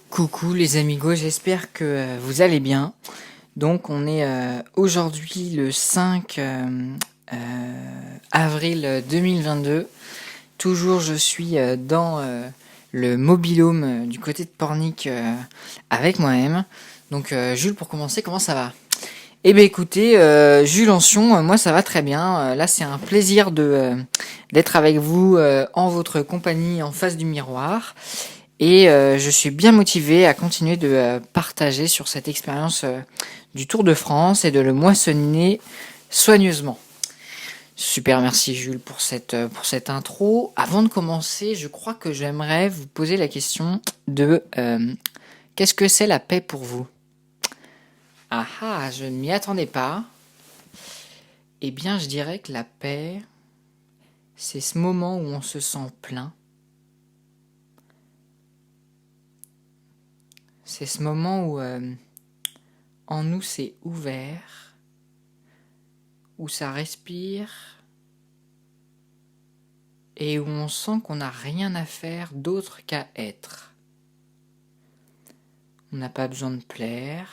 Coucou les amigos, j'espère que vous allez bien. Donc on est aujourd'hui le 5 avril 2022. Toujours je suis dans le mobilhome du côté de Pornic avec moi-même. Donc Jules, pour commencer, comment ça va? Eh bien écoutez, Jules Ancion, moi ça va très bien. Là c'est un plaisir d'être avec vous en votre compagnie en face du miroir. Et je suis bien motivé à continuer de partager sur cette expérience du Tour de France et de le moissonner soigneusement. Super, merci Jules pour cette intro. Avant de commencer, je crois que j'aimerais vous poser la question de qu'est-ce que c'est la paix pour vous? Ah ah, je ne m'y attendais pas. Eh bien, je dirais que la paix, c'est ce moment où on se sent plein. C'est ce moment où en nous c'est ouvert, où ça respire et où on sent qu'on n'a rien à faire d'autre qu'à être. On n'a pas besoin de plaire,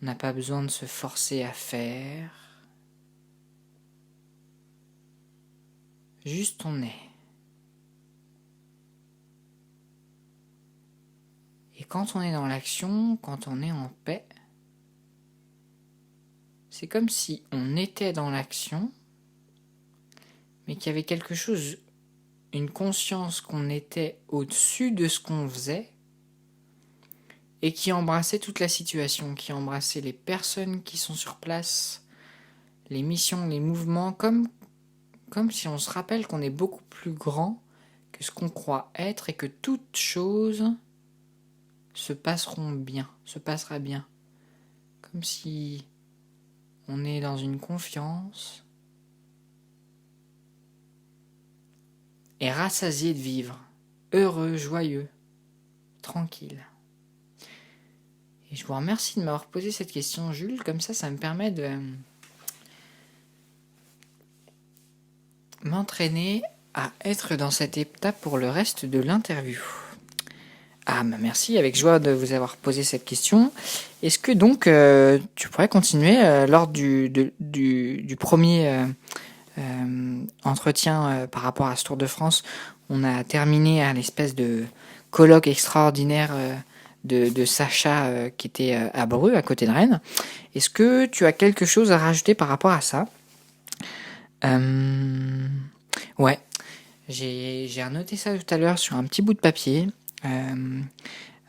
on n'a pas besoin de se forcer à faire, juste on est. Et quand on est dans l'action, quand on est en paix, c'est comme si on était dans l'action, mais qu'il y avait quelque chose, une conscience qu'on était au-dessus de ce qu'on faisait, et qui embrassait toute la situation, qui embrassait les personnes qui sont sur place, les missions, les mouvements, comme si on se rappelle qu'on est beaucoup plus grand que ce qu'on croit être et que toute chose se passera bien. Comme si on est dans une confiance et rassasié de vivre, heureux, joyeux, tranquille. Et je vous remercie de m'avoir posé cette question, Jules, comme ça me permet de m'entraîner à être dans cette étape pour le reste de l'interview. Ah, bah merci, avec joie de vous avoir posé cette question. Est-ce que donc tu pourrais continuer lors du premier entretien par rapport à ce Tour de France? On a terminé à l'espèce de colloque extraordinaire de Sacha qui était à Bru, à côté de Rennes. Est-ce que tu as quelque chose à rajouter par rapport à ça? Ouais, j'ai annoté ça tout à l'heure sur un petit bout de papier.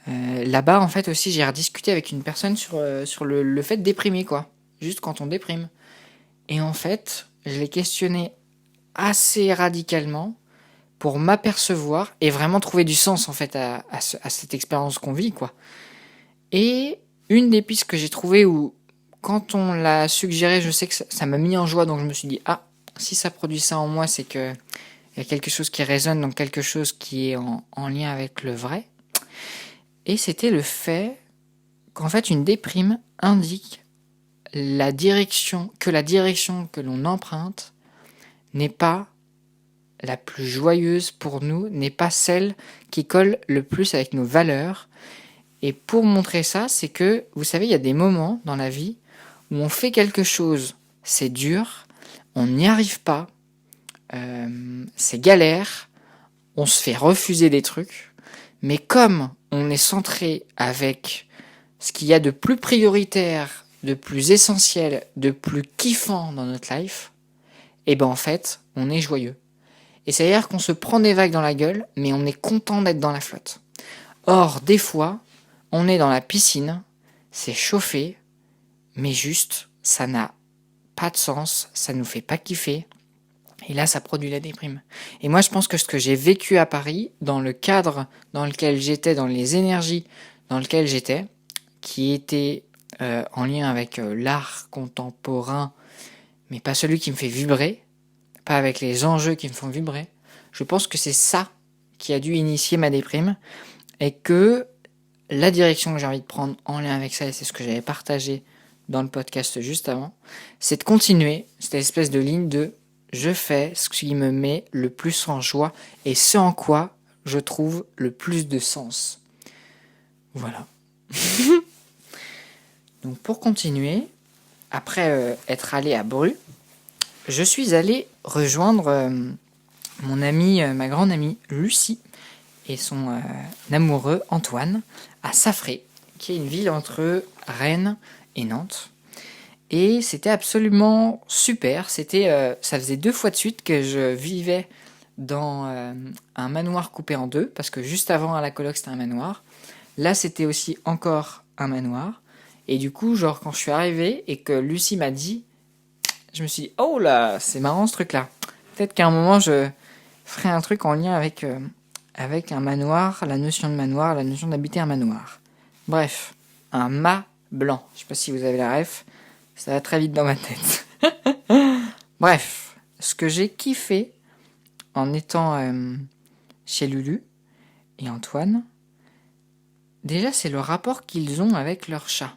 Là-bas, en fait, aussi, j'ai rediscuté avec une personne sur le fait de déprimer, quoi. Juste quand on déprime. Et en fait, je l'ai questionné assez radicalement pour m'apercevoir et vraiment trouver du sens, en fait, à cette expérience qu'on vit, quoi. Et une des pistes que j'ai trouvées où, quand on l'a suggéré, je sais que ça m'a mis en joie, donc je me suis dit, ah, si ça produit ça en moi, c'est que il y a quelque chose qui résonne, donc quelque chose qui est en lien avec le vrai. Et c'était le fait qu'en fait une déprime indique la direction que l'on emprunte n'est pas la plus joyeuse pour nous, n'est pas celle qui colle le plus avec nos valeurs. Et pour montrer ça, c'est que, vous savez, il y a des moments dans la vie où on fait quelque chose, c'est dur, on n'y arrive pas, c'est galère, on se fait refuser des trucs, mais comme on est centré avec ce qu'il y a de plus prioritaire, de plus essentiel, de plus kiffant dans notre life, et ben en fait, on est joyeux. Et c'est-à-dire qu'on se prend des vagues dans la gueule, mais on est content d'être dans la flotte. Or, des fois, on est dans la piscine, c'est chauffé, mais juste, ça n'a pas de sens, ça nous fait pas kiffer, et là, ça produit la déprime. Et moi, je pense que ce que j'ai vécu à Paris, dans le cadre dans lequel j'étais, dans les énergies dans lesquelles j'étais, qui était en lien avec l'art contemporain, mais pas celui qui me fait vibrer, pas avec les enjeux qui me font vibrer, je pense que c'est ça qui a dû initier ma déprime, et que la direction que j'ai envie de prendre en lien avec ça, et c'est ce que j'avais partagé dans le podcast juste avant, c'est de continuer cette espèce de ligne de je fais ce qui me met le plus en joie et ce en quoi je trouve, le plus de sens. Voilà. Donc pour continuer, après être allé à Bru, je suis allé rejoindre mon amie, ma grande amie Lucie et son amoureux Antoine à Saffré, qui est une ville entre Rennes et Nantes. Et c'était absolument super. Ça faisait 2 fois de suite que je vivais dans un manoir coupé en deux, parce que juste avant à la coloc c'était un manoir. Là c'était aussi encore un manoir. Et du coup, genre quand je suis arrivé et que Lucie m'a dit, je me suis dit, oh là, c'est marrant ce truc-là. Peut-être qu'à un moment je ferai un truc en lien avec un manoir, la notion de manoir, la notion d'habiter un manoir. Bref, un mât blanc. Je sais pas si vous avez la ref, ça va très vite dans ma tête. Bref, ce que j'ai kiffé en étant chez Lulu et Antoine, déjà c'est le rapport qu'ils ont avec leur chat.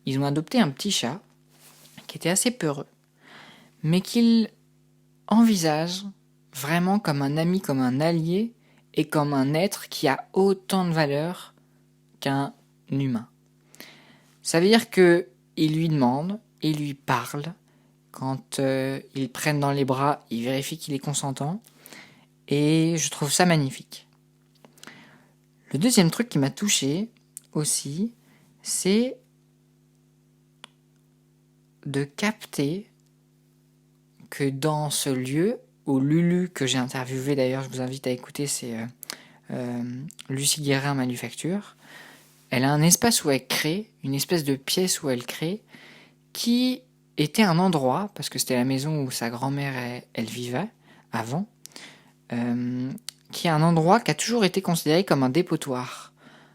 Ils ont adopté un petit chat qui était assez peureux, mais qu'ils envisagent vraiment comme un ami, comme un allié et comme un être qui a autant de valeur qu'un humain. Ça veut dire que ils lui demandent, ils lui parlent. Quand ils le prennent dans les bras, ils vérifient qu'il est consentant. Et je trouve ça magnifique. Le deuxième truc qui m'a touché aussi, c'est de capter que dans ce lieu, où Lulu, que j'ai interviewé d'ailleurs, je vous invite à écouter, c'est Lucie Guérin Manufacture, elle a un espace où elle crée, une espèce de pièce où elle crée, qui était un endroit, parce que c'était la maison où sa grand-mère elle vivait avant, qui est un endroit qui a toujours été considéré comme un dépotoir,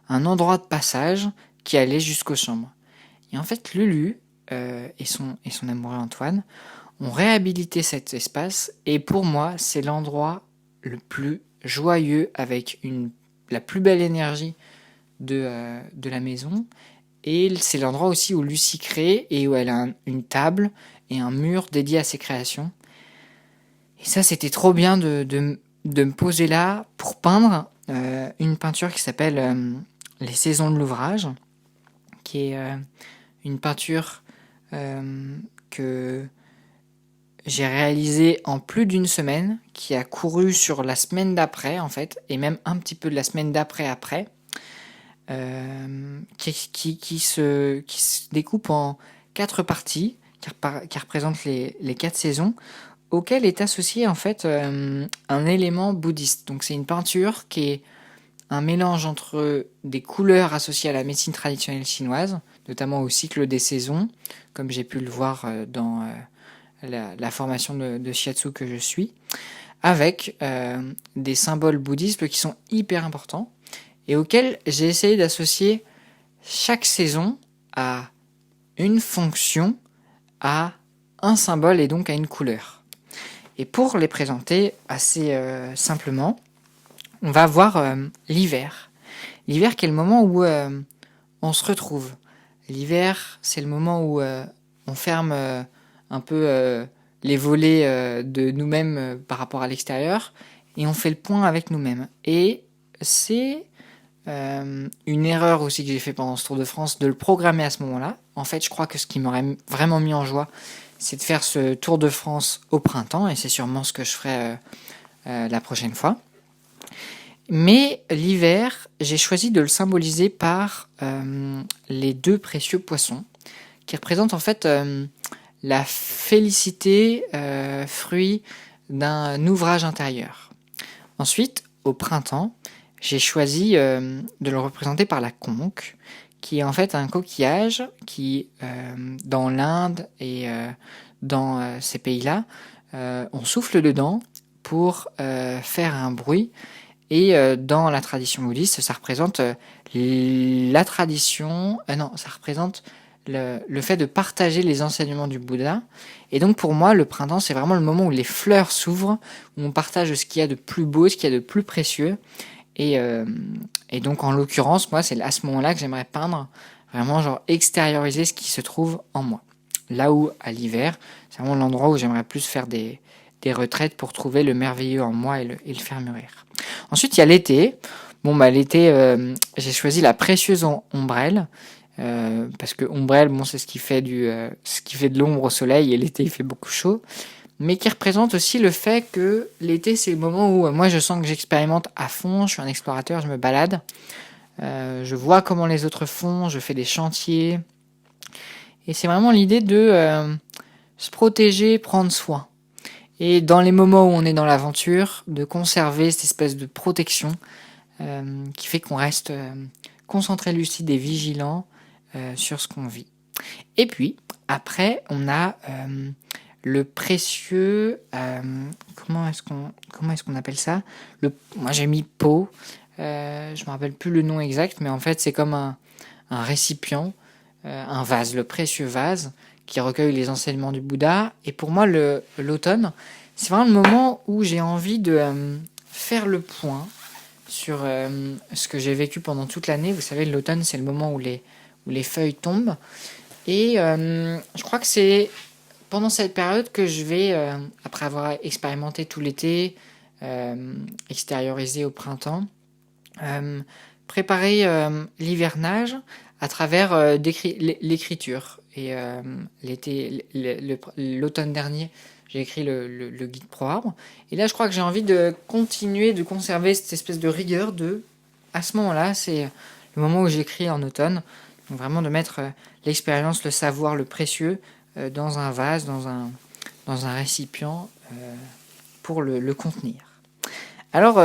un endroit de passage qui allait jusqu'aux chambres. Et en fait, Lulu et son amoureux Antoine ont réhabilité cet espace, et pour moi, c'est l'endroit le plus joyeux, avec la plus belle énergie de la maison. Et c'est l'endroit aussi où Lucie crée et où elle a une table et un mur dédié à ses créations. Et ça, c'était trop bien de me poser là pour peindre une peinture qui s'appelle Les Saisons de l'ouvrage, qui est une peinture que j'ai réalisée en plus d'une semaine, qui a couru sur la semaine d'après en fait, et même un petit peu de la semaine d'après. Qui se découpe en 4 parties, qui représentent les 4 saisons, auquel est associé en fait un élément bouddhiste. Donc c'est une peinture qui est un mélange entre des couleurs associées à la médecine traditionnelle chinoise, notamment au cycle des saisons, comme j'ai pu le voir dans la formation de shiatsu que je suis, avec des symboles bouddhistes qui sont hyper importants, et auquel j'ai essayé d'associer chaque saison à une fonction, à un symbole et donc à une couleur. Et pour les présenter assez simplement, on va voir l'hiver. L'hiver qui est le moment où on se retrouve. L'hiver, c'est le moment où on ferme un peu les volets de nous-mêmes par rapport à l'extérieur, et on fait le point avec nous-mêmes. Et c'est une erreur aussi que j'ai fait pendant ce Tour de France, de le programmer à ce moment-là. En fait, je crois que ce qui m'aurait vraiment mis en joie, c'est de faire ce Tour de France au printemps, et c'est sûrement ce que je ferai la prochaine fois. Mais l'hiver, j'ai choisi de le symboliser par les 2 précieux poissons, qui représentent en fait la félicité, fruit d'un ouvrage intérieur. Ensuite, au printemps, j'ai choisi de le représenter par la conque, qui est en fait un coquillage qui, dans l'Inde et dans ces pays-là, on souffle dedans pour faire un bruit. Et dans la tradition bouddhiste, ça représente la tradition... non, ça représente le fait de partager les enseignements du Bouddha. Et donc pour moi, le printemps, c'est vraiment le moment où les fleurs s'ouvrent, où on partage ce qu'il y a de plus beau, ce qu'il y a de plus précieux. Et donc en l'occurrence, moi, c'est à ce moment-là que j'aimerais peindre, vraiment genre extérioriser ce qui se trouve en moi. Là où, à l'hiver, c'est vraiment l'endroit où j'aimerais plus faire des retraites pour trouver le merveilleux en moi et le faire mûrir. Ensuite, il y a l'été. Bon, bah, l'été, j'ai choisi la précieuse ombrelle. Parce que ombrelle, bon, c'est ce qui fait de l'ombre au soleil, et l'été, il fait beaucoup chaud. Mais qui représente aussi le fait que l'été, c'est le moment où moi, je sens que j'expérimente à fond. Je suis un explorateur, je me balade. Je vois comment les autres font, je fais des chantiers. Et c'est vraiment l'idée de se protéger, prendre soin. Et dans les moments où on est dans l'aventure, de conserver cette espèce de protection qui fait qu'on reste concentré, lucide et vigilant sur ce qu'on vit. Et puis, après, on a le précieux... comment est-ce qu'on appelle ça? Moi, j'ai mis pot. Je me rappelle plus le nom exact, mais en fait, c'est comme un récipient, un vase, le précieux vase qui recueille les enseignements du Bouddha. Et pour moi, l'automne, c'est vraiment le moment où j'ai envie de faire le point sur ce que j'ai vécu pendant toute l'année. Vous savez, l'automne, c'est le moment où les feuilles tombent. Et je crois que c'est pendant cette période que je vais, après avoir expérimenté tout l'été, extériorisé au printemps, préparer l'hivernage à travers l'écriture. Et l'automne dernier, j'ai écrit le guide pro arbre. Et là, je crois que j'ai envie de continuer de conserver cette espèce de rigueur à ce moment-là, c'est le moment où j'écris en automne. Donc vraiment de mettre l'expérience, le savoir, le précieux dans un vase, dans un récipient pour le contenir. Alors,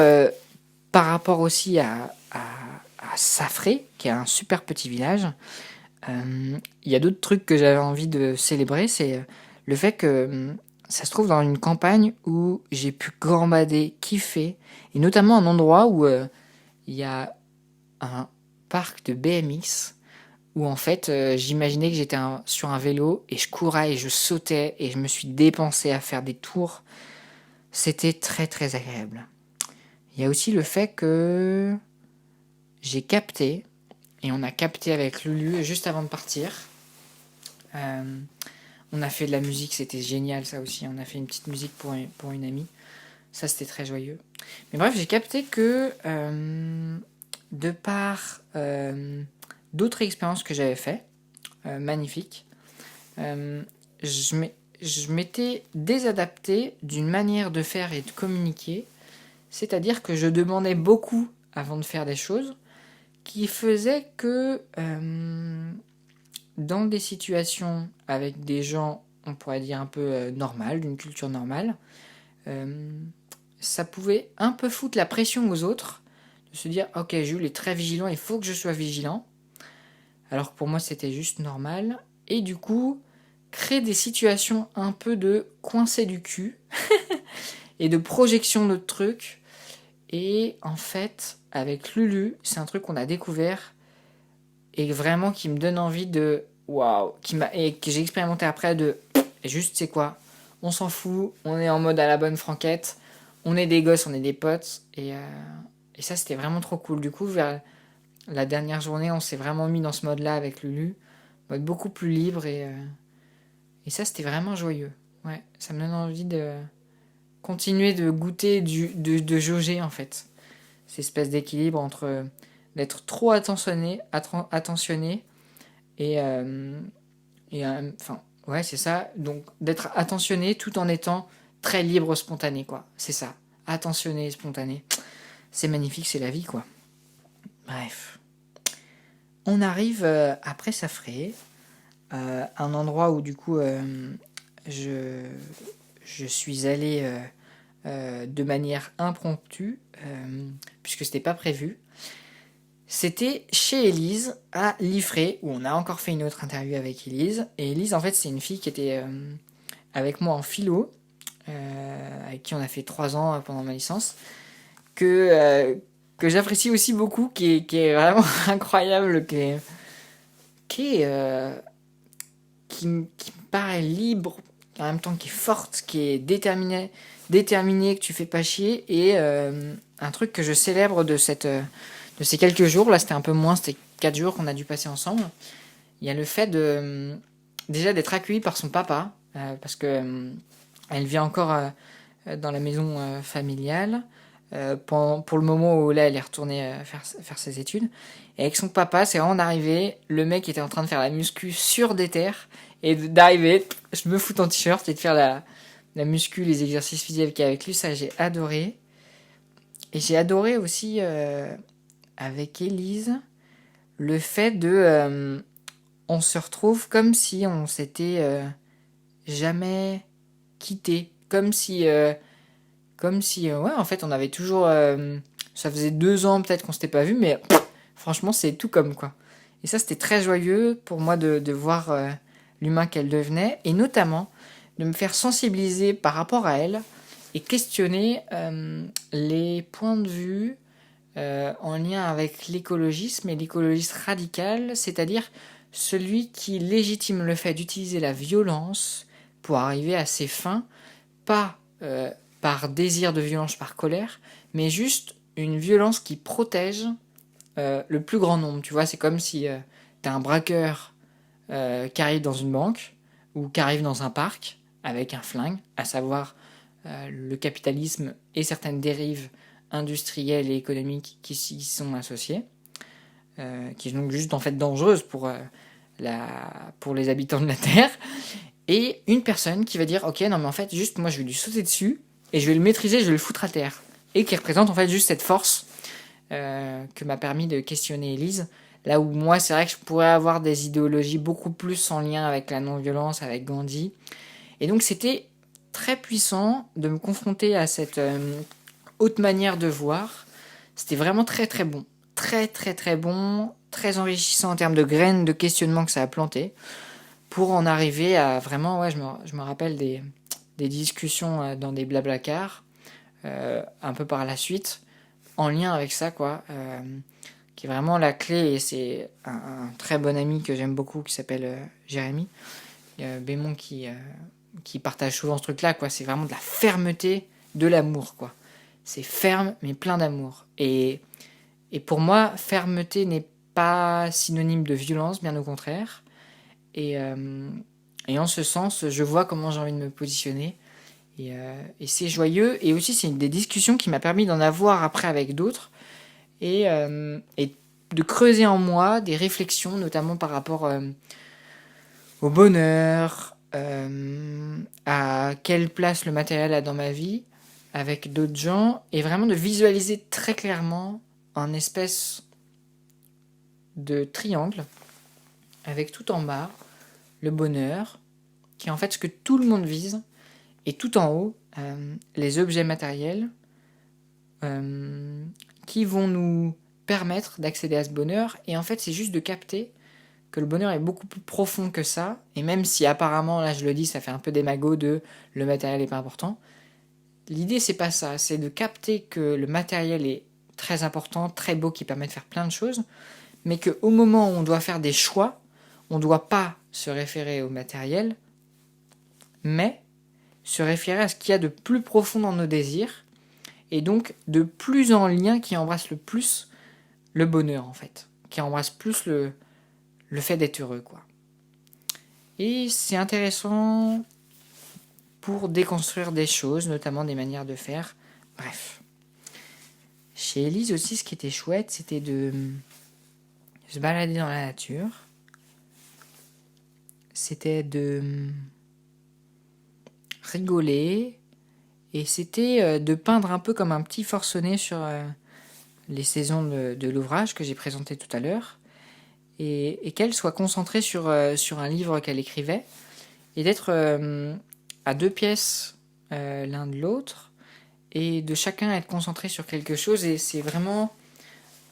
par rapport aussi à Safré, qui est un super petit village, il y a d'autres trucs que j'avais envie de célébrer. C'est le fait que ça se trouve dans une campagne où j'ai pu gambader, kiffer, et notamment un endroit où il y a un parc de BMX où en fait j'imaginais que j'étais sur un vélo et je courais et je sautais et je me suis dépensé à faire des tours. C'était très très agréable. Il y a aussi le fait que j'ai capté, et on a capté avec Lulu juste avant de partir. On a fait de la musique, c'était génial ça aussi. On a fait une petite musique pour une amie. Ça c'était très joyeux. Mais bref, j'ai capté que de par d'autres expériences que j'avais fait, magnifiques, je m'étais désadapté d'une manière de faire et de communiquer. C'est-à-dire que je demandais beaucoup avant de faire des choses qui faisaient que dans des situations avec des gens, on pourrait dire un peu normales, d'une culture normale, ça pouvait un peu foutre la pression aux autres, de se dire ok, Jules est très vigilant, il faut que je sois vigilant, alors que pour moi c'était juste normal, et du coup créer des situations un peu de coincé du cul et de projection de trucs. Et en fait, avec Lulu, c'est un truc qu'on a découvert et vraiment qui me donne envie de waouh, et que j'ai expérimenté après de juste c'est quoi, on s'en fout, on est en mode à la bonne franquette, on est des gosses, on est des potes et ça c'était vraiment trop cool. Du coup, vers la dernière journée, on s'est vraiment mis dans ce mode-là avec Lulu, mode beaucoup plus libre et ça c'était vraiment joyeux. Ouais, ça me donne envie de continuer de goûter, de jauger en fait. Cette espèce d'équilibre entre d'être trop attentionné et enfin ouais c'est ça, donc d'être attentionné tout en étant très libre, spontané quoi, c'est ça, attentionné et spontané, c'est magnifique, c'est la vie quoi. Bref, on arrive après Safré, un endroit où du coup je suis allé de manière impromptue, puisque c'était pas prévu. C'était chez Élise, à Liffré, où on a encore fait une autre interview avec Élise. Et Élise, en fait, c'est une fille qui était avec moi en philo, avec qui on a fait 3 ans pendant ma licence, que j'apprécie aussi beaucoup, qui est vraiment incroyable, qui me paraît libre, en même temps qui est forte, qui est déterminée, que tu fais pas chier, et un truc que je célèbre de ces quelques jours, là c'était un peu moins, c'était 4 jours qu'on a dû passer ensemble, il y a le fait déjà d'être accueillie par son papa, parce que elle vit encore dans la maison familiale, pour le moment où là elle est retournée faire ses études. Et avec son papa, c'est vraiment d'arriver, le mec était en train de faire la muscu sur des terres, et d'arriver, je me fous en t-shirt et de faire la muscu, les exercices physiques avec lui, ça j'ai adoré. Et j'ai adoré aussi avec Élise le fait on se retrouve comme si on s'était jamais quitté, ouais, en fait on avait toujours ça faisait 2 ans peut-être qu'on s'était pas vu, mais franchement c'est tout comme quoi. Et ça c'était très joyeux pour moi de voir l'humain qu'elle devenait, et notamment de me faire sensibiliser par rapport à elle et questionner les points de vue en lien avec l'écologisme et l'écologisme radical, c'est-à-dire celui qui légitime le fait d'utiliser la violence pour arriver à ses fins, pas par désir de violence, par colère, mais juste une violence qui protège le plus grand nombre. Tu vois, c'est comme si t'as un braqueur qui arrive dans une banque ou qui arrive dans un parc avec un flingue, à savoir le capitalisme et certaines dérives industrielles et économiques qui s'y sont associées, qui sont donc juste en fait dangereuses pour les habitants de la Terre, et une personne qui va dire ok non mais en fait juste moi je vais lui sauter dessus et je vais le maîtriser, je vais le foutre à terre, et qui représente en fait juste cette force que m'a permis de questionner Élise. Là où moi c'est vrai que je pourrais avoir des idéologies beaucoup plus en lien avec la non-violence, avec Gandhi, et donc c'était très puissant de me confronter à cette haute manière de voir. C'était vraiment très très bon. Très très très bon, très enrichissant en termes de graines, de questionnement que ça a planté, pour en arriver à vraiment, ouais, je me rappelle des discussions dans des blablacars, un peu par la suite, en lien avec ça, quoi, qui est vraiment la clé, et c'est un très bon ami que j'aime beaucoup, qui s'appelle Jérémy, Bémon, qui partage souvent ce truc-là, quoi, c'est vraiment de la fermeté, de l'amour, quoi. C'est ferme, mais plein d'amour. Et pour moi, fermeté n'est pas synonyme de violence, bien au contraire. Et en ce sens, je vois comment j'ai envie de me positionner. Et c'est joyeux. Et aussi, c'est une des discussions qui m'a permis d'en avoir après avec d'autres. Et de creuser en moi des réflexions, notamment par rapport au bonheur, à quelle place le matériel a dans ma vie, avec d'autres gens. Et vraiment de visualiser très clairement un espèce de triangle avec tout en bas le bonheur, qui est en fait ce que tout le monde vise, et tout en haut, les objets matériels qui vont nous permettre d'accéder à ce bonheur. Et en fait, c'est juste de capter que le bonheur est beaucoup plus profond que ça, et même si apparemment, là je le dis, ça fait un peu démago de le matériel n'est pas important, l'idée c'est pas ça, c'est de capter que le matériel est très important, très beau, qui permet de faire plein de choses, mais qu'au moment où on doit faire des choix, on ne doit pas se référer au matériel, mais se référer à ce qu'il y a de plus profond dans nos désirs, et donc de plus en lien, qui embrasse le plus le bonheur, en fait, qui embrasse plus le fait d'être heureux, quoi. Et c'est intéressant pour déconstruire des choses, notamment des manières de faire. Bref. Chez Élise aussi, ce qui était chouette, c'était de se balader dans la nature. C'était de rigoler. Et c'était de peindre un peu comme un petit forcené sur les saisons de l'ouvrage que j'ai présenté tout à l'heure. Et qu'elle soit concentrée sur un livre qu'elle écrivait. Et d'être à 2 pièces l'un de l'autre. Et de chacun être concentré sur quelque chose. Et c'est vraiment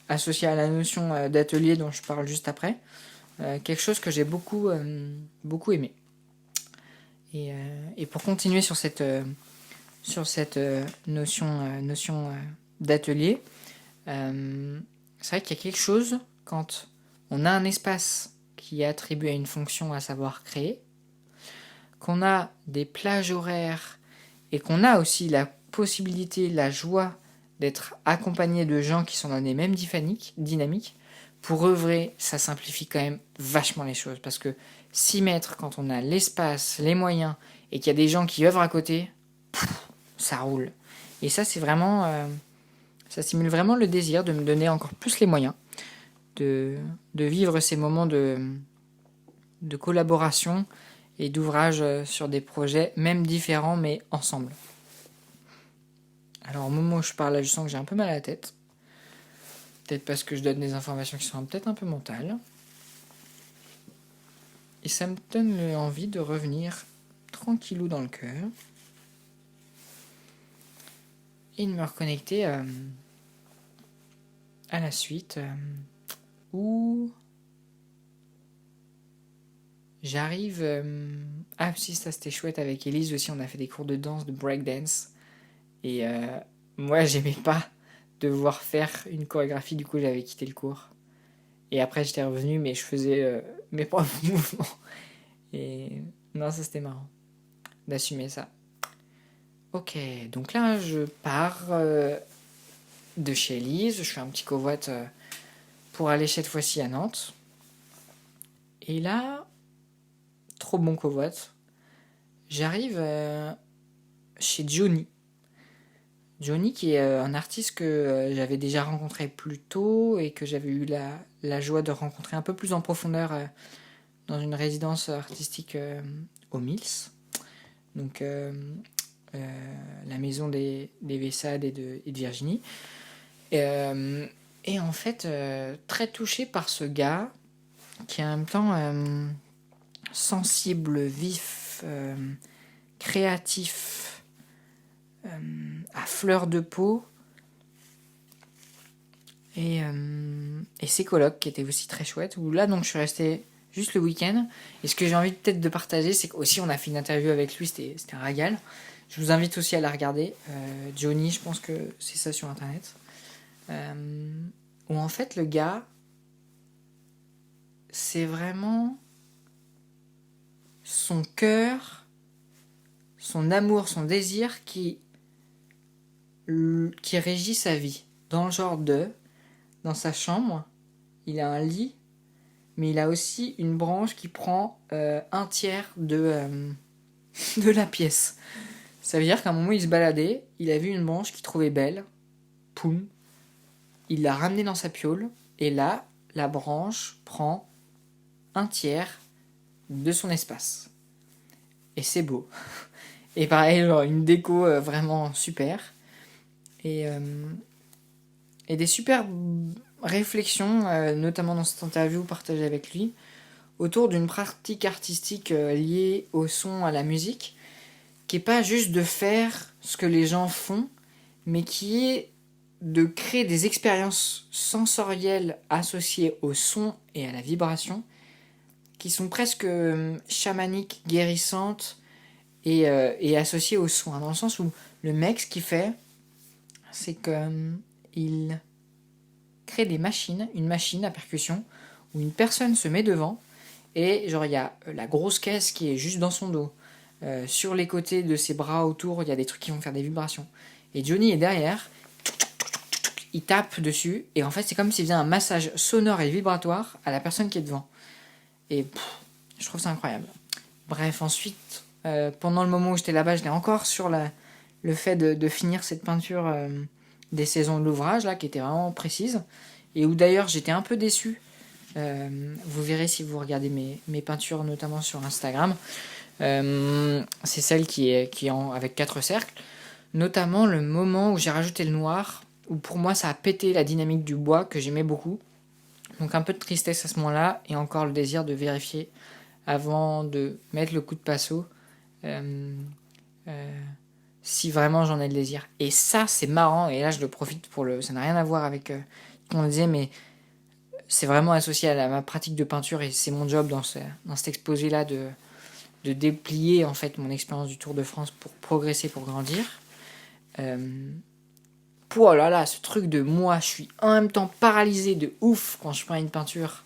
associé à la notion d'atelier dont je parle juste après. Quelque chose que j'ai beaucoup aimé. Et pour continuer sur cette notion d'atelier, c'est vrai qu'il y a quelque chose quand on a un espace qui est attribué à une fonction, à savoir créer, qu'on a des plages horaires et qu'on a aussi la possibilité, la joie d'être accompagné de gens qui sont dans les mêmes dynamiques. Pour œuvrer, ça simplifie quand même vachement les choses, parce que s'y mettre quand on a l'espace, les moyens, et qu'il y a des gens qui œuvrent à côté, ça roule. Et ça, c'est vraiment Ça stimule vraiment le désir de me donner encore plus les moyens de vivre ces moments de collaboration et d'ouvrage sur des projets, même différents, mais ensemble. Alors au moment où je parle là, je sens que j'ai un peu mal à la tête. Peut-être parce que je donne des informations qui sont peut-être un peu mentales. Et ça me donne envie de revenir tranquillou dans le cœur. Et de me reconnecter à la suite. Où j'arrive... Ah si, ça c'était chouette avec Elise aussi. On a fait des cours de danse, de breakdance. Et moi, j'aimais pas devoir faire une chorégraphie. Du coup, j'avais quitté le cours. Et après, j'étais revenu, mais je faisais mes propres mouvements. Et non, ça c'était marrant d'assumer ça. Ok, donc là, je pars de chez Elise. Je fais un petit covoit pour aller cette fois-ci à Nantes. Et là, trop bon covoit. J'arrive chez Johnny. Johnny qui est un artiste que j'avais déjà rencontré plus tôt et que j'avais eu la joie de rencontrer un peu plus en profondeur dans une résidence artistique au Mills. Donc la maison des Vessades et de Virginie. Et en fait, très touché par ce gars qui est en même temps sensible, vif, créatif, à fleur de peau. Et ses colocs qui étaient aussi très chouettes. Où là, donc, je suis resté juste le week-end. Et ce que j'ai envie peut-être de partager, c'est qu'aussi, on a fait une interview avec lui, c'était un régal. Je vous invite aussi à la regarder. Johnny, je pense que c'est ça sur Internet. Où en fait, le gars, c'est vraiment son cœur, son amour, son désir qui régit sa vie. Dans le genre dans sa chambre, il a un lit, mais il a aussi une branche qui prend un tiers de la pièce. Ça veut dire qu'à un moment, il se baladait, il a vu une branche qu'il trouvait belle, poum, il l'a ramenée dans sa piaule, et là, la branche prend un tiers de son espace. Et c'est beau. Et pareil, genre une déco vraiment super. Et des super réflexions, notamment dans cette interview partagée avec lui, autour d'une pratique artistique liée au son, à la musique, qui n'est pas juste de faire ce que les gens font, mais qui est de créer des expériences sensorielles associées au son et à la vibration, qui sont presque chamaniques, guérissantes, et associées au son. Dans le sens où le mec, ce qu'il fait, c'est qu'il crée des machines, une machine à percussion, où une personne se met devant, et genre il y a la grosse caisse qui est juste dans son dos. Sur les côtés de ses bras autour, il y a des trucs qui vont faire des vibrations. Et Johnny est derrière, il tape dessus, et en fait c'est comme s'il faisait un massage sonore et vibratoire à la personne qui est devant. Et je trouve ça incroyable. Bref, ensuite, pendant le moment où j'étais là-bas, j'étais encore sur le fait de finir cette peinture des saisons de l'ouvrage, là, qui était vraiment précise, et où d'ailleurs j'étais un peu déçu. Vous verrez si vous regardez mes peintures, notamment sur Instagram. C'est celle qui est avec 4 cercles. Notamment le moment où j'ai rajouté le noir, où pour moi ça a pété la dynamique du bois que j'aimais beaucoup. Donc un peu de tristesse à ce moment-là, et encore le désir de vérifier avant de mettre le coup de pinceau si vraiment j'en ai le désir. Et ça c'est marrant, et là je le profite pour ça n'a rien à voir avec ce qu'on disait, mais c'est vraiment associé à ma pratique de peinture, et c'est mon job dans cet exposé-là de déplier en fait mon expérience du Tour de France pour progresser, pour grandir. Oh là là, ce truc de moi, je suis en même temps paralysé de ouf quand je peins une peinture.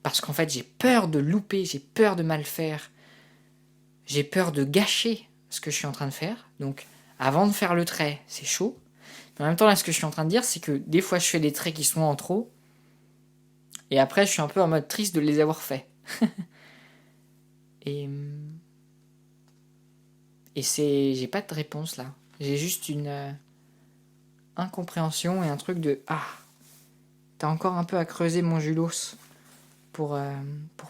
Parce qu'en fait, j'ai peur de louper, j'ai peur de mal faire. J'ai peur de gâcher ce que je suis en train de faire. Donc, avant de faire le trait, c'est chaud. Mais en même temps, là, ce que je suis en train de dire, c'est que des fois, je fais des traits qui sont en trop. Et après, je suis un peu en mode triste de les avoir faits. Et j'ai pas de réponse là. J'ai juste une incompréhension et un truc de ah, t'as encore un peu à creuser mon Julos pour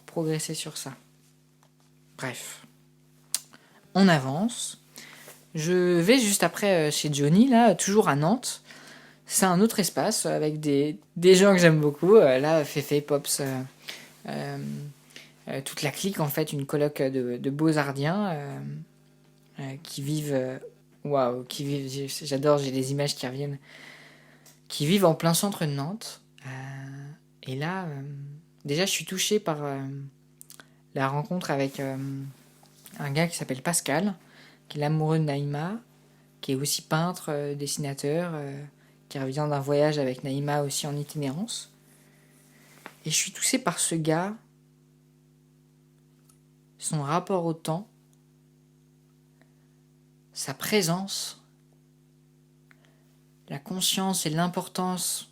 progresser sur ça. Bref, on avance. Je vais juste après chez Johnny, là, toujours à Nantes. C'est un autre espace avec des gens que j'aime beaucoup. Là, Féfé, Pops, toute la clique, en fait, une coloc de beaux-ardiens qui vivent... Waouh, qui vivent... J'adore, j'ai des images qui reviennent. Qui vivent en plein centre de Nantes. Et là, déjà, je suis touché par la rencontre avec un gars qui s'appelle Pascal, qui est l'amoureux de Naïma, qui est aussi peintre, dessinateur, qui revient d'un voyage avec Naïma aussi en itinérance. Et je suis touché par ce gars, son rapport au temps, sa présence, la conscience et l'importance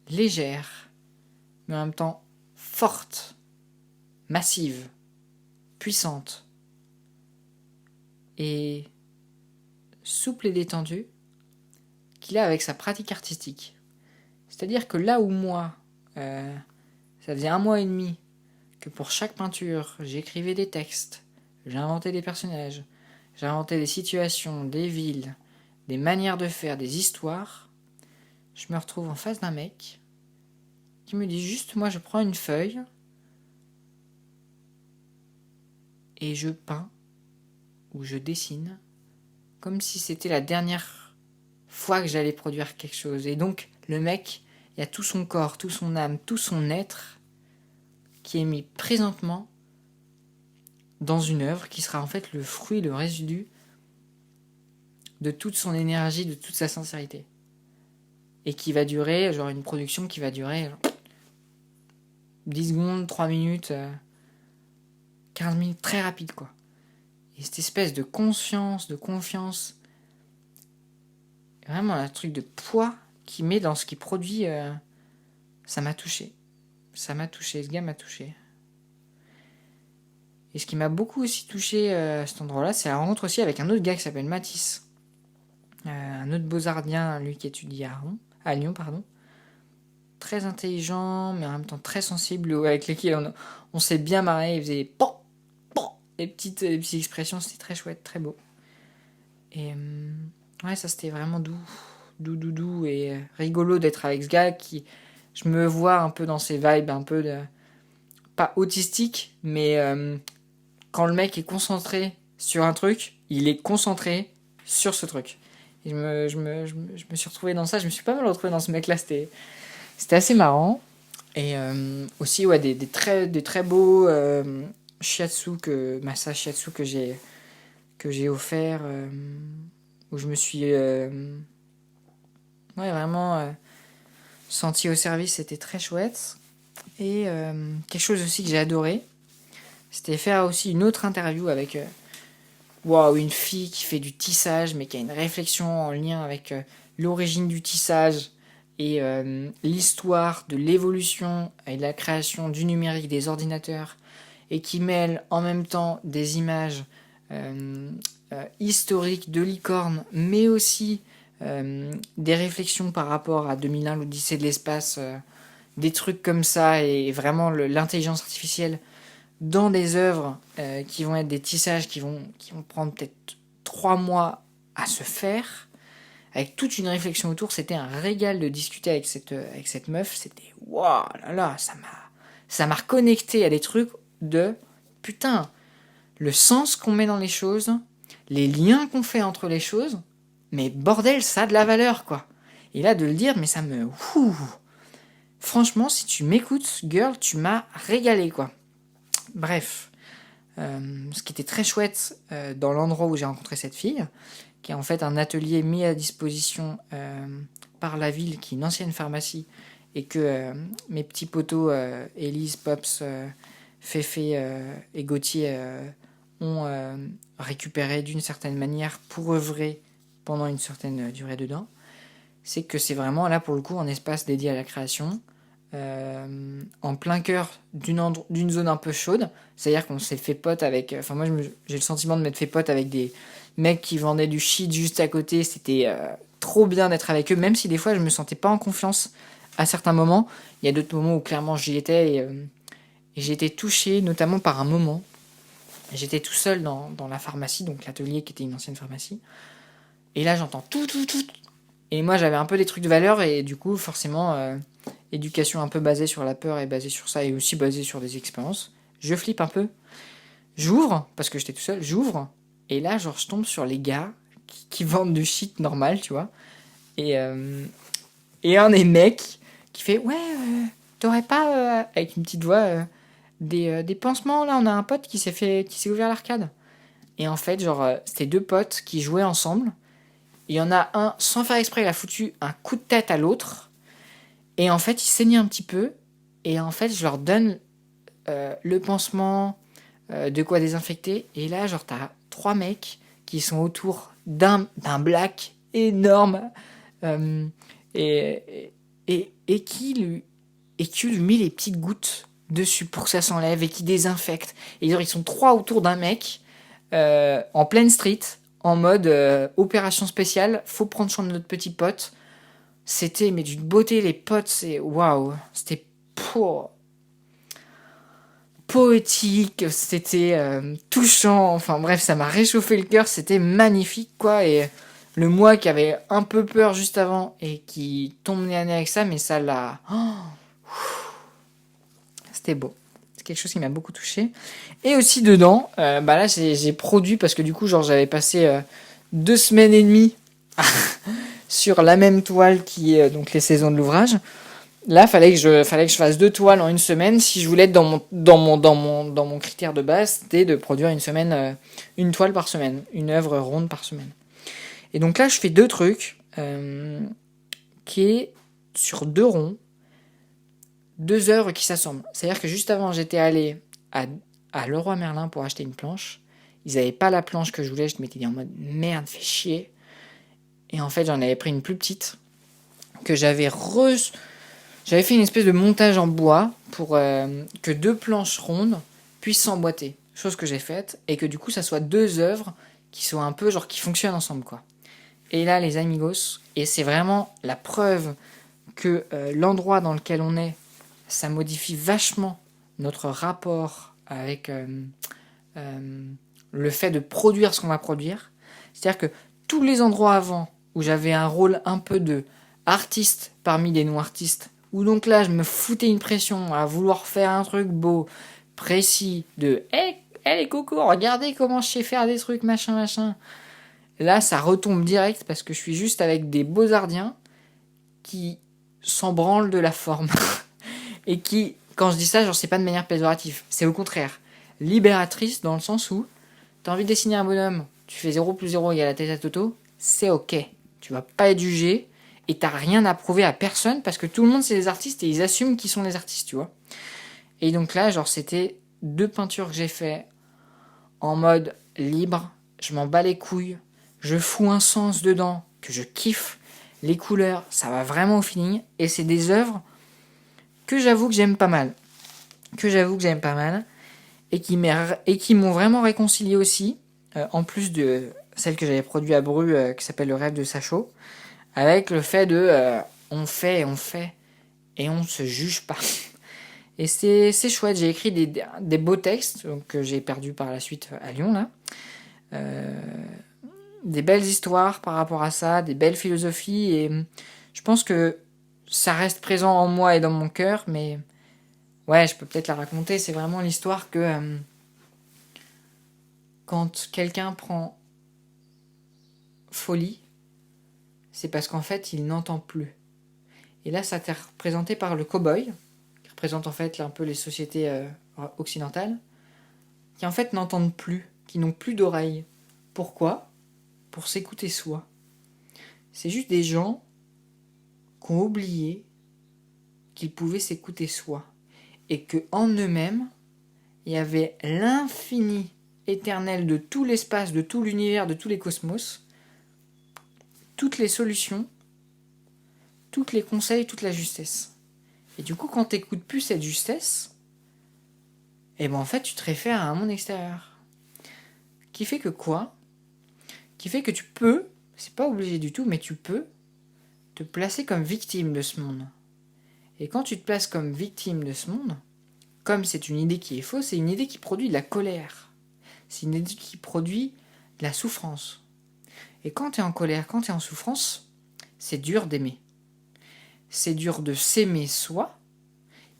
légère, mais en même temps forte, massive, puissante et souple et détendue qu'il a avec sa pratique artistique. C'est-à-dire que là où moi, ça faisait 1 mois et demi que pour chaque peinture, j'écrivais des textes, j'inventais des personnages, j'inventais des situations, des villes, des manières de faire, des histoires, je me retrouve en face d'un mec qui me dit juste, moi je prends une feuille et je peins ou je dessine comme si c'était la dernière fois que j'allais produire quelque chose. Et donc le mec, il y a tout son corps, tout son âme, tout son être qui est mis présentement dans une œuvre qui sera en fait le fruit, le résidu de toute son énergie, de toute sa sincérité. Et qui va durer, genre une production qui va durer 10 secondes, 3 minutes, 15 minutes, très rapide quoi. Et cette espèce de conscience, de confiance, vraiment un truc de poids qu'il met dans ce qu'il produit, ça m'a touché. Ça m'a touché, ce gars m'a touché. Et ce qui m'a beaucoup aussi touché à cet endroit-là, c'est la rencontre aussi avec un autre gars qui s'appelle Mathis. Un autre beaux-ardien, lui qui étudie à Lyon, pardon. Très intelligent, mais en même temps très sensible, avec lesquels on s'est bien marré. Il faisait PON, PON, les petites expressions, c'était très chouette, très beau. Et ouais, ça c'était vraiment doux, et rigolo d'être avec ce gars qui, je me vois un peu dans ses vibes, un peu de, pas autistique, mais quand le mec est concentré sur un truc, il est concentré sur ce truc. Et je me suis retrouvé dans ça, je me suis pas mal retrouvé dans ce mec-là, c'était assez marrant. Et aussi, ouais, des très beaux shiatsu, massa shiatsu que j'ai offert, où je me suis vraiment senti au service, c'était très chouette. Et quelque chose aussi que j'ai adoré, c'était faire aussi une autre interview avec une fille qui fait du tissage, mais qui a une réflexion en lien avec l'origine du tissage et l'histoire de l'évolution et de la création du numérique des ordinateurs, et qui mêle en même temps des images historiques de licorne, mais aussi des réflexions par rapport à 2001, l'Odyssée de l'espace, des trucs comme ça, et vraiment l'intelligence artificielle dans des œuvres qui vont être des tissages qui vont prendre peut-être 3 mois à se faire, avec toute une réflexion autour. C'était un régal de discuter avec cette meuf. C'était waouh là là, ça m'a reconnecté à des trucs de putain, le sens qu'on met dans les choses, les liens qu'on fait entre les choses, mais bordel, ça a de la valeur quoi. Et là de le dire, mais ça me franchement, si tu m'écoutes, girl, tu m'as régalé quoi. Bref, ce qui était très chouette dans l'endroit où j'ai rencontré cette fille, qui est en fait un atelier mis à disposition par la ville, qui est une ancienne pharmacie, et que mes petits potos, Élise, Pops, Féfé et Gauthier, ont récupéré d'une certaine manière pour œuvrer pendant une certaine durée dedans. C'est que c'est vraiment là pour le coup un espace dédié à la création, en plein cœur d'une zone un peu chaude. C'est-à-dire qu'on s'est fait pote avec... Enfin moi j'ai le sentiment de m'être fait pote avec des mecs qui vendaient du shit juste à côté. C'était trop bien d'être avec eux, même si des fois je me sentais pas en confiance à certains moments. Il y a d'autres moments où clairement j'y étais et j'ai été touché, notamment par un moment. J'étais tout seul dans la pharmacie, donc l'atelier qui était une ancienne pharmacie. Et là j'entends tout, tout, tout. Et moi j'avais un peu des trucs de valeur et du coup forcément éducation un peu basée sur la peur et basée sur ça et aussi basée sur des expériences. Je flippe un peu. J'ouvre, parce que j'étais tout seul, j'ouvre. Et là genre je tombe sur les gars qui vendent du shit normal, tu vois. Et un des mecs qui fait ouais, t'aurais pas avec une petite voix des pansements là, on a un pote qui s'est ouvert l'arcade. Et en fait genre c'était deux potes qui jouaient ensemble. Il y en a un sans faire exprès, il a foutu un coup de tête à l'autre et en fait il saignait un petit peu et en fait je leur donne le pansement, de quoi désinfecter et là genre t'as trois mecs qui sont autour d'un black énorme euh, et, et qui lui met les petites gouttes dessus pour que ça s'enlève et qui désinfecte. Et genre, ils sont trois autour d'un mec en pleine street, en mode opération spéciale, faut prendre soin de notre petit pote. C'était mais d'une beauté, les potes, c'est waouh, c'était poétique, c'était touchant, enfin bref, ça m'a réchauffé le cœur, c'était magnifique quoi. Et le moi qui avait un peu peur juste avant et qui tombe nez à nez avec ça, mais ça l'a. Oh, c'était beau. C'est quelque chose qui m'a beaucoup touché. Et aussi dedans, bah là j'ai produit parce que du coup, genre j'avais passé 2 semaines et demie sur la même toile qui est donc les saisons de l'ouvrage. Là, fallait que je fasse 2 toiles en une semaine si je voulais être dans mon critère de base, c'était de produire une toile par semaine, une œuvre ronde par semaine. Et donc là, je fais deux trucs qui est sur deux ronds, deux œuvres qui s'assemblent. C'est-à-dire que juste avant, j'étais allé à Leroy Merlin pour acheter une planche. Ils n'avaient pas la planche que je voulais, je m'étais dit en mode merde, fais chier. Et en fait, j'en avais pris une plus petite que j'avais fait une espèce de montage en bois pour que deux planches rondes puissent s'emboîter. Chose que j'ai faite. Et que du coup, ça soit deux œuvres qui soient un peu genre qui fonctionnent ensemble, quoi. Et là, les amigos, et c'est vraiment la preuve que l'endroit dans lequel on est, ça modifie vachement notre rapport avec le fait de produire ce qu'on va produire. C'est-à-dire que tous les endroits avant où j'avais un rôle un peu de artiste parmi des non-artistes, où donc là je me foutais une pression à vouloir faire un truc beau, précis, de hey, les cocos, regardez comment je sais faire des trucs, machin, machin. Là ça retombe direct parce que je suis juste avec des beaux-ardiens qui s'en branlent de la forme. Et qui, quand je dis ça, genre c'est pas de manière péjorative, c'est au contraire libératrice dans le sens où t'as envie de dessiner un bonhomme, tu fais 0 plus 0 égale la tête à Toto, c'est ok. Tu vas pas être jugé et t'as rien à prouver à personne parce que tout le monde c'est des artistes et ils assument qu'ils sont des artistes, tu vois. Et donc là, genre c'était deux peintures que j'ai fait en mode libre, je m'en bats les couilles, je fous un sens dedans que je kiffe, les couleurs, ça va vraiment au feeling et c'est des œuvres que j'avoue que j'aime pas mal. Et qui m'ont vraiment réconcilié aussi, en plus de celle que j'avais produite à Bru, qui s'appelle Le Rêve de Sacho, avec le fait de on fait, et on se juge pas. Et c'est chouette, j'ai écrit des beaux textes, donc, que j'ai perdu par la suite à Lyon, là. Euh, des belles histoires par rapport à ça, des belles philosophies, et je pense que ça reste présent en moi et dans mon cœur, mais ouais, je peux peut-être la raconter. C'est vraiment l'histoire que quand quelqu'un prend folie, c'est parce qu'en fait, il n'entend plus. Et là, ça a été représenté par le cow-boy, qui représente en fait un peu les sociétés occidentales, qui en fait n'entendent plus, qui n'ont plus d'oreilles. Pourquoi? Pour s'écouter soi. C'est juste des gens qui ont oublié qu'ils pouvaient s'écouter soi. Et qu'en eux-mêmes, il y avait l'infini éternel de tout l'espace, de tout l'univers, de tous les cosmos, toutes les solutions, tous les conseils, toute la justesse. Et du coup, quand t'écoutes plus cette justesse, et ben en fait, tu te réfères à un monde extérieur. Qui fait que quoi? qui fait que tu peux, c'est pas obligé du tout, mais tu peux te placer comme victime de ce monde. Et quand tu te places comme victime de ce monde, comme c'est une idée qui est fausse, c'est une idée qui produit de la colère. C'est une idée qui produit de la souffrance. Et quand tu es en colère, quand tu es en souffrance, c'est dur d'aimer. C'est dur de s'aimer soi,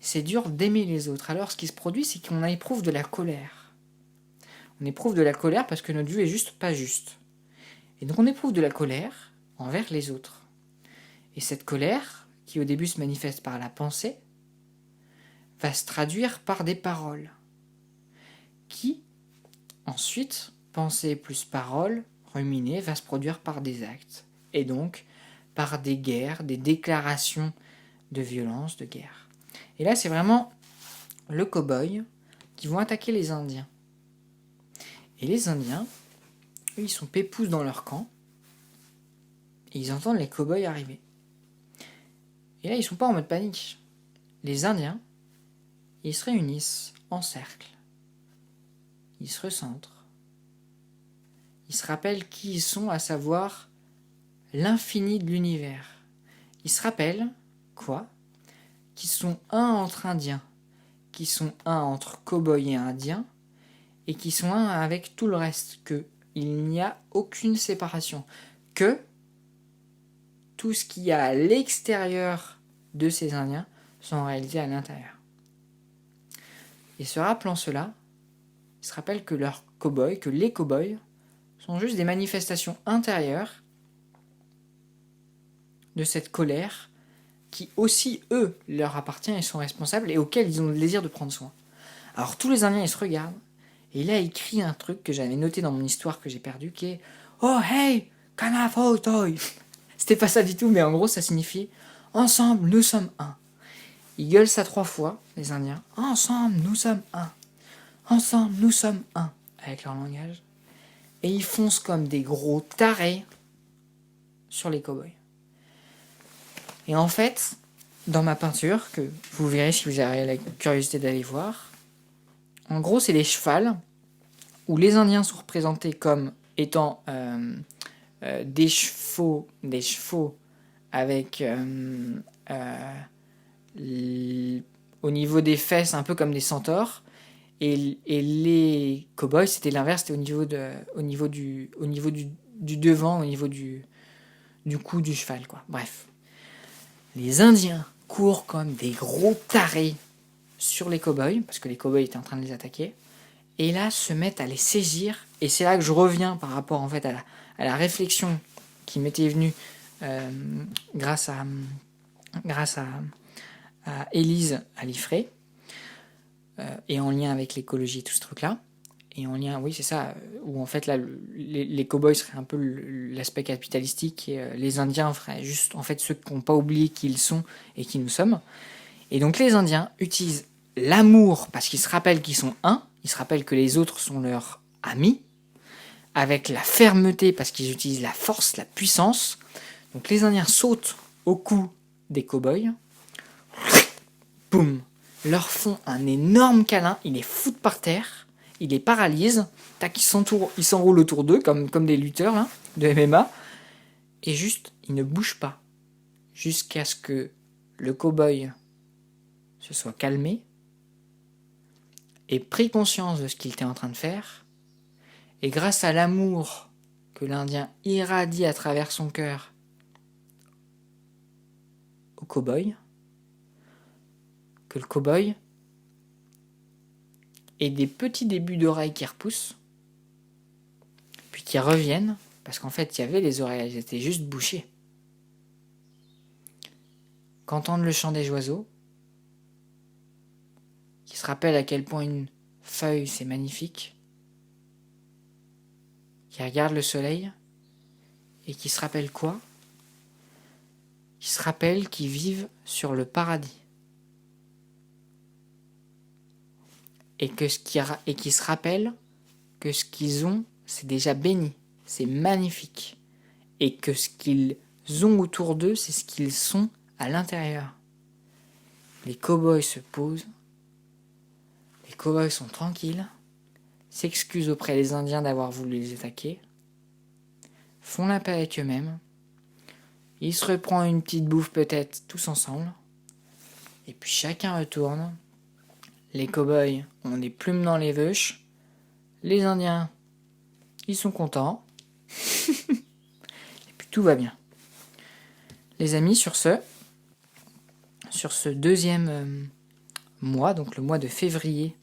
c'est dur d'aimer les autres. Alors ce qui se produit, c'est qu'on éprouve de la colère. On éprouve de la colère parce que notre vue est juste pas juste. Et donc on éprouve de la colère envers les autres. Et cette colère, qui au début se manifeste par la pensée, va se traduire par des paroles. Qui, ensuite, pensée plus parole, ruminée, va se produire par des actes. Et donc par des guerres, des déclarations de violence, de guerre. Et là, c'est vraiment le cow-boy qui vont attaquer les Indiens. Et les Indiens, eux, ils sont pépouses dans leur camp, et ils entendent les cow-boys arriver. Et là, ils sont pas en mode panique. Les Indiens, ils se réunissent en cercle. Ils se recentrent. Ils se rappellent qui ils sont, à savoir l'infini de l'univers. Ils se rappellent, quoi ? Qu'ils sont un entre Indiens, qu'ils sont un entre cow-boys et Indiens, et qu'ils sont un avec tout le reste, qu'il n'y a aucune séparation, que tout ce qu'il y a à l'extérieur de ces Indiens sont en réalité à l'intérieur. Et se rappelant cela, ils se rappellent que leurs cow-boys, que les cow-boys, sont juste des manifestations intérieures de cette colère qui aussi, eux, leur appartient et sont responsables et auxquels ils ont le désir de prendre soin. Alors tous les Indiens, ils se regardent, et là, il crie un truc que j'avais noté dans mon histoire que j'ai perdu, qui est « Oh, hey, Kanafotoy !» C'était pas ça du tout, mais en gros, ça signifie « Ensemble, nous sommes un ». Ils gueulent ça 3 fois, les Indiens. « Ensemble, nous sommes un. Ensemble, nous sommes un », avec leur langage. Et ils foncent comme des gros tarés sur les cow-boys. Et en fait, dans ma peinture, que vous verrez si vous avez la curiosité d'aller voir, en gros, c'est les chevals où les Indiens sont représentés comme étant des chevaux avec au niveau des fesses un peu comme des centaures, et les cow-boys c'était l'inverse, c'était au niveau du devant, au niveau du cou du cheval, quoi. Bref, les Indiens courent comme des gros tarés sur les cow-boys parce que les cow-boys étaient en train de les attaquer. Et là, se mettent à les saisir. Et c'est là que je reviens par rapport en fait à la réflexion qui m'était venue grâce à Élise Alifré, et en lien avec l'écologie, tout ce truc-là. Et en lien, oui, c'est ça, où en fait là, les cow-boys seraient un peu l'aspect capitalistique, et les Indiens feraient juste en fait ceux qui n'ont pas oublié qui ils sont et qui nous sommes. Et donc les Indiens utilisent l'amour parce qu'ils se rappellent qu'ils sont un, ils se rappellent que les autres sont leurs amis, avec la fermeté parce qu'ils utilisent la force, la puissance. Donc les Indiens sautent au cou des cow-boys, boum, leur font un énorme câlin, ils les foutent par terre, ils les paralysent, tac, ils s'enroulent autour d'eux comme des lutteurs là, de MMA, et juste, ils ne bougent pas, jusqu'à ce que le cow-boy se soit calmé, ait pris conscience de ce qu'il était en train de faire, et grâce à l'amour que l'Indien irradie à travers son cœur au cow-boy, que le cow-boy ait des petits débuts d'oreilles qui repoussent, puis qui reviennent, parce qu'en fait, il y avait les oreilles, elles étaient juste bouchées. Qu'entendre le chant des oiseaux, qui se rappelle à quel point une feuille, c'est magnifique, qui regarde le soleil, et qui se rappelle quoi ? Qui se rappelle qu'ils vivent sur le paradis. Et qui se rappellent que ce qu'ils ont, c'est déjà béni, c'est magnifique. Et que ce qu'ils ont autour d'eux, c'est ce qu'ils sont à l'intérieur. Les cow-boys se posent, les cow-boys sont tranquilles, s'excusent auprès des Indiens d'avoir voulu les attaquer, font la paix avec eux-mêmes. Ils se reprennent une petite bouffe peut-être tous ensemble. Et puis chacun retourne. Les cow-boys ont des plumes dans les veuches. Les Indiens, ils sont contents. Et puis tout va bien. Les amis, sur ce deuxième mois, donc le mois de février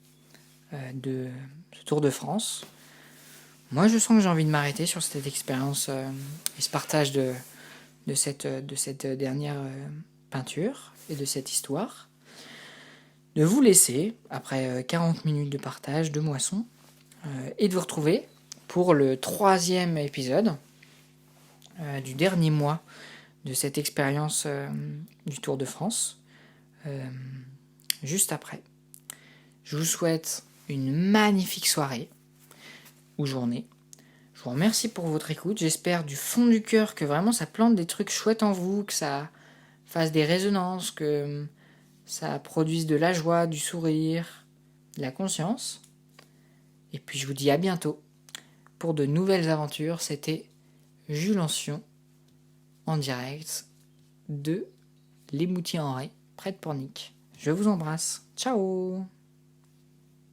de ce Tour de France, moi je sens que j'ai envie de m'arrêter sur cette expérience et ce partage de cette dernière peinture et de cette histoire. De vous laisser, après 40 minutes de partage, de moisson, et de vous retrouver pour le 3e épisode du dernier mois de cette expérience du Tour de France, juste après. Je vous souhaite une magnifique soirée ou journée. Je vous remercie pour votre écoute. J'espère du fond du cœur que vraiment ça plante des trucs chouettes en vous, que ça fasse des résonances, que ça produise de la joie, du sourire, de la conscience. Et puis je vous dis à bientôt pour de nouvelles aventures. C'était Jules Ancion en direct de Les Moutiers-en-Ré, près de Pornic. Je vous embrasse. Ciao!